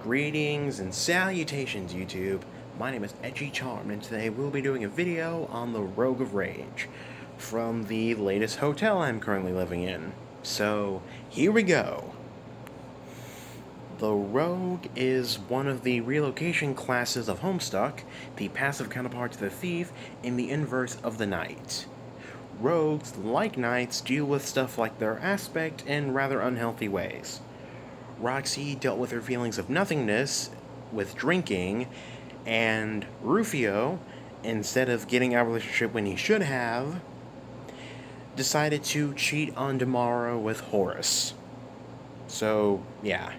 Greetings and salutations, YouTube. My name is Edgy Charm, and today we'll be doing a video on the Rogue of Rage from the latest hotel I'm currently living in. So, here we go. The Rogue is one of the relocation classes of Homestuck, the passive counterpart to the Thief, in the inverse of the Knight. Rogues, like Knights, deal with stuff like their aspect in rather unhealthy ways. Roxy dealt with her feelings of nothingness with drinking, and Rufio, instead of getting out of a relationship when he should have, decided to cheat on Damara with Horace. So, yeah.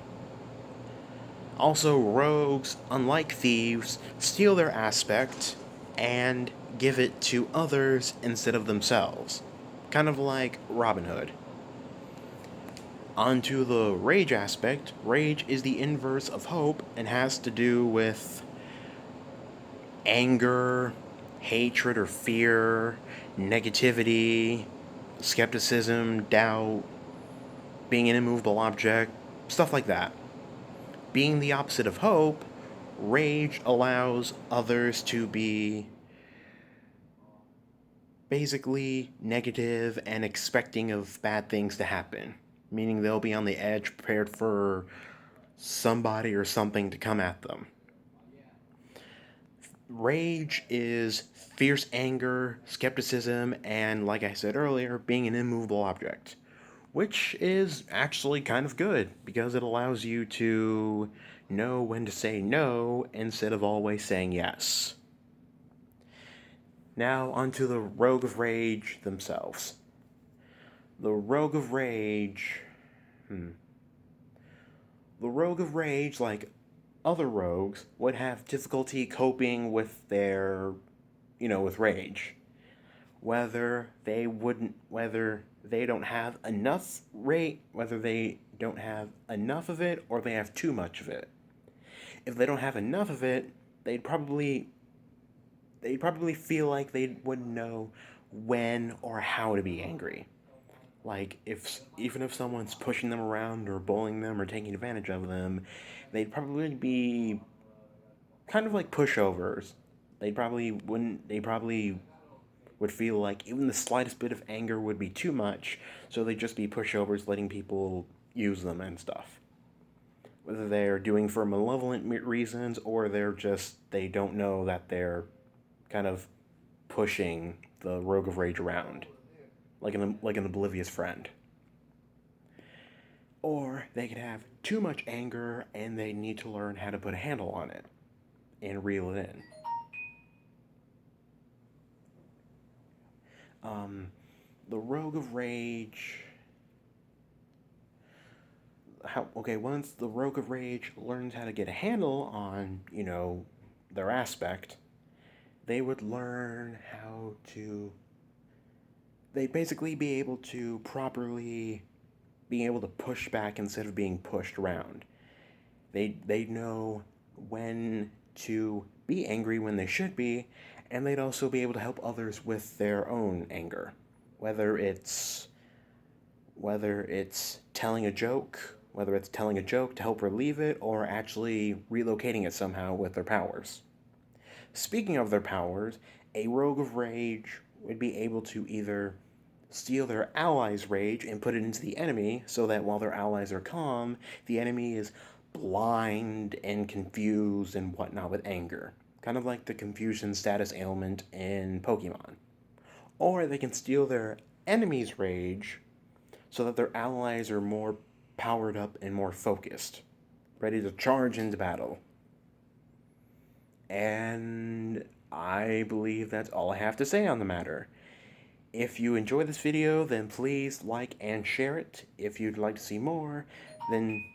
Also, rogues, unlike thieves, steal their aspect and give it to others instead of themselves. Kind of like Robin Hood. Onto the rage aspect, rage is the inverse of hope and has to do with anger, hatred or fear, negativity, skepticism, doubt, being an immovable object, stuff like that. Being the opposite of hope, rage allows others to be basically negative and expecting of bad things to happen, meaning they'll be on the edge prepared for somebody or something to come at them. Rage is fierce anger, skepticism, and, like I said earlier, being an immovable object, which is actually kind of good because it allows you to know when to say no instead of always saying yes. Now, onto the Rogue of Rage themselves. The Rogue of Rage. The Rogue of Rage, like other rogues, would have difficulty coping with their, with rage. Whether they don't have enough whether they don't have enough of it or they have too much of it. If they don't have enough of it, they'd probably feel like they wouldn't know when or how to be angry. Like, even if someone's pushing them around or bullying them or taking advantage of them, they'd probably be kind of like pushovers. They probably would feel like even the slightest bit of anger would be too much, so they'd just be pushovers letting people use them and stuff. Whether they're doing for malevolent reasons or they don't know that they're kind of pushing the Rogue of Rage around, like an oblivious friend. Or they could have too much anger and they need to learn how to put a handle on it and reel it in. The Rogue of Rage. Once the Rogue of Rage learns how to get a handle on, their aspect, they would learn how to. They'd basically be able to properly being able to push back instead of being pushed around. They'd know when to be angry when they should be, and they'd also be able to help others with their own anger. Whether it's telling a joke, to help relieve it, or actually relocating it somehow with their powers. Speaking of their powers, a Rogue of Rage would be able to either steal their allies' rage and put it into the enemy so that while their allies are calm, the enemy is blind and confused and whatnot with anger. Kind of like the confusion status ailment in Pokemon. Or they can steal their enemy's rage so that their allies are more powered up and more focused, ready to charge into battle. And I believe that's all I have to say on the matter. If you enjoyed this video, then please like and share it. If you'd like to see more, then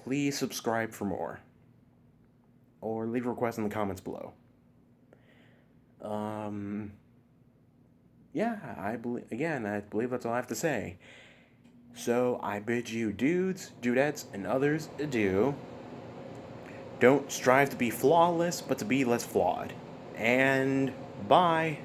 please subscribe for more. Or leave a request in the comments below. I believe that's all I have to say. So, I bid you dudes, dudettes, and others adieu. Don't strive to be flawless, but to be less flawed. And bye.